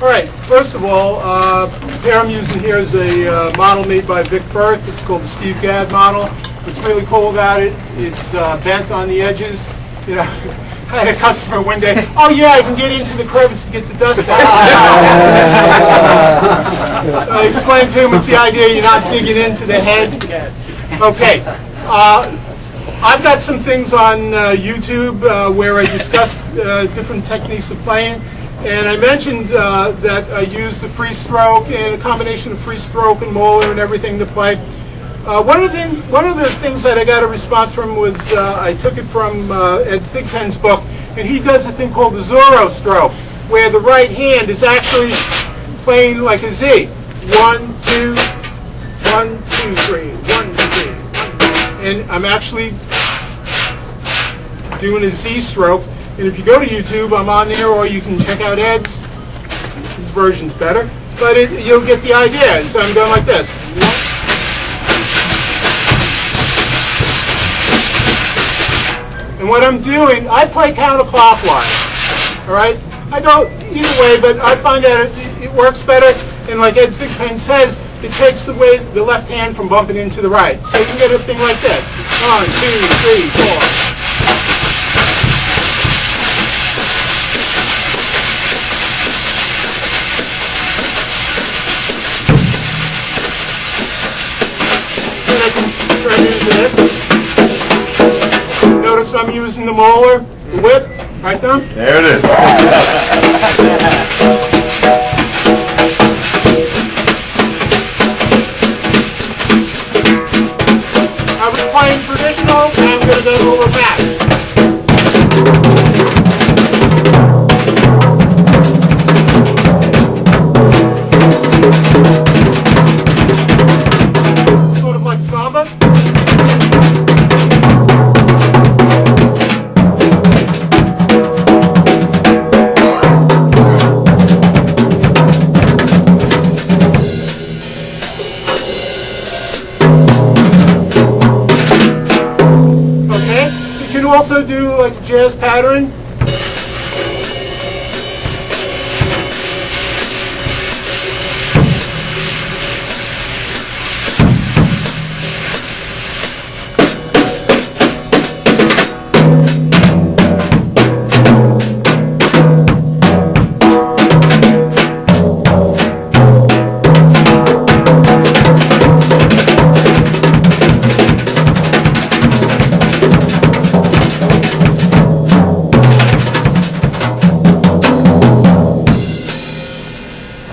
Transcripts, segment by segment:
All right, first of all, the pair I'm using here is a model made by Vic Firth. It's called the Steve Gadd model. What's really cool about it, it's bent on the edges. You know, I had a customer one day, oh yeah, I can get into the crevice to get the dust out. I explained to him it's the idea you're not digging into the head. Okay, I've got some things on YouTube where I discussed different techniques of playing. And I mentioned that I use the free stroke and a combination of free stroke and molar and everything to play. One of the things that I got a response from was I took it from Ed Thigpen's book, and he does a thing called the Zorro stroke, where the right hand is actually playing like a Z. 1, 2, 1, 2, 3, 1, 2, 3, 1, 2. And I'm actually doing a Z stroke. And if you go to YouTube, I'm on there, or you can check out Ed's. His version's better, but you'll get the idea. And so I'm going like this. And what I'm doing, I play counterclockwise. All right? I don't either way, but I find that it works better. And like Ed Thigpen says, it takes away the left hand from bumping into the right. So you can get a thing like this. 1, 2, 3, 4. Right into this. Notice I'm using the molar, the whip, right down. There it is. I was playing traditional, and I'm going to go over back. Sort of like samba. Also do like a jazz pattern.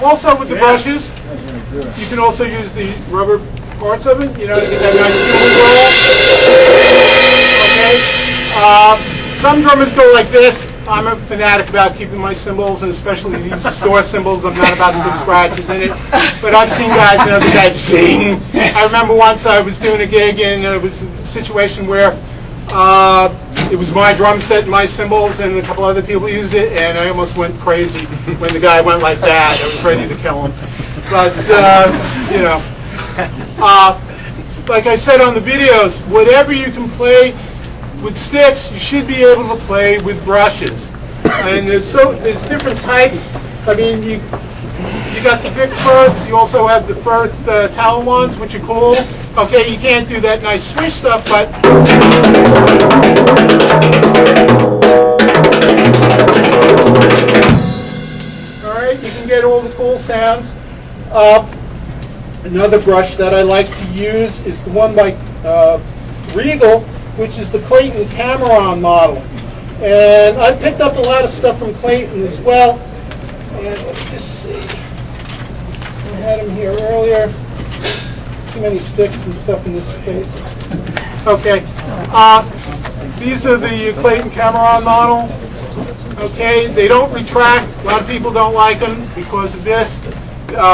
Also with the brushes, you can also use the rubber parts of it, you know, to get that nice cymbal roll. Okay. Some drummers go like this. I'm a fanatic about keeping my cymbals, and especially these store cymbals. I'm not about to put scratches in it. But I've seen guys and other guys sing. I remember once I was doing a gig, and it was a situation where it was my drum set and my cymbals, and a couple other people used it, and I almost went crazy when the guy went like that. I was ready to kill him. But, you know, like I said on the videos, whatever you can play with sticks, you should be able to play with brushes. And there's different types. I mean, you got the Vic Firth, you also have the Firth Talon ones, which are cool. Okay, you can't do that nice swish stuff, but all right, you can get all the cool sounds. Another brush that I like to use is the one by Regal, which is the Clayton Cameron model. And I picked up a lot of stuff from Clayton as well. And let's just see. I had him here earlier. Too many sticks and stuff in this case. Okay. These are the Clayton Cameron models. Okay, they don't retract. A lot of people don't like them because of this.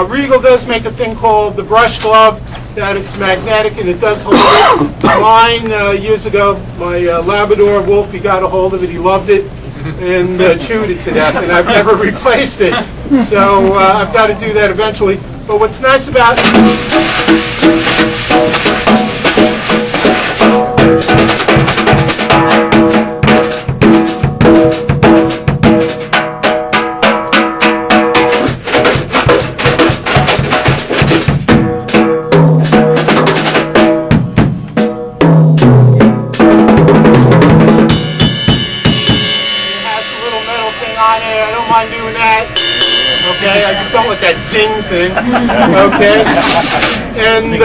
Regal does make a thing called the brush glove, that it's magnetic and it does hold it. Mine, years ago, my Labrador Wolf, he got a hold of it, he loved it, and chewed it to death, and I've never replaced it. So I've got to do that eventually. But what's nice about that. Okay, I just don't like that zing thing. Okay, and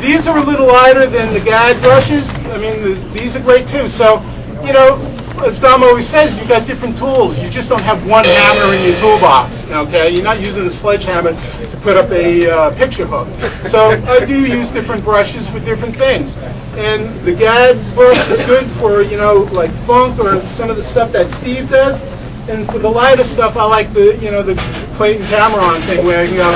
these are a little lighter than the GAD brushes. I mean, these are great too. So, you know, as Dom always says, you've got different tools. You just don't have one hammer in your toolbox. Okay, you're not using a sledgehammer to put up a picture hook. So I do use different brushes for different things. And the GAD brush is good for, you know, like funk or some of the stuff that Steve does. And for the lighter stuff, I like the, you know, the Clayton Cameron thing where, you know,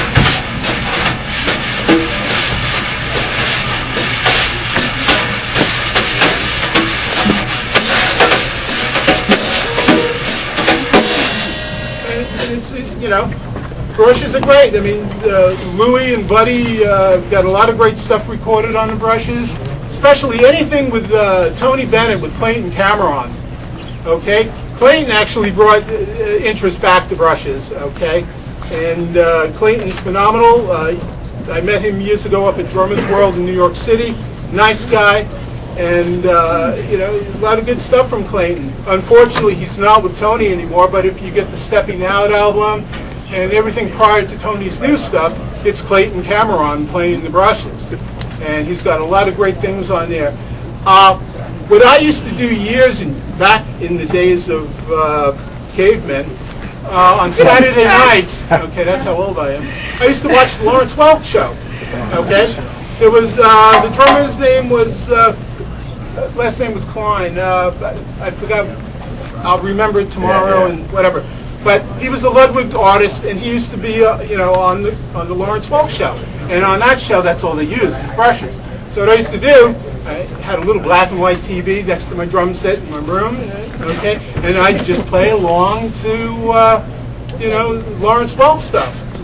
it's, you know, brushes are great. I mean, Louie and Buddy got a lot of great stuff recorded on the brushes, especially anything with Tony Bennett with Clayton Cameron. Okay, Clayton actually brought interest back to brushes. Okay, and Clayton's phenomenal. I met him years ago up at Drummer's World in New York City. Nice guy, and you know, a lot of good stuff from Clayton. Unfortunately, he's not with Tony anymore. But if you get the Stepping Out album and everything prior to Tony's new stuff, it's Clayton Cameron playing the brushes, and he's got a lot of great things on there. What I used to do back in the days of Cavemen, on Saturday nights, okay, that's how old I am, I used to watch the Lawrence Welk show, okay? It was, the drummer's name was, last name was Klein, I forgot, I'll remember it tomorrow and whatever. But he was a Ludwig artist, and he used to be, you know, on the Lawrence Welk show. And on that show, that's all they used, is brushes. So what I used to do, I had a little black and white TV next to my drum set in my room, okay, and I'd just play along to, you know, Lawrence Welk stuff.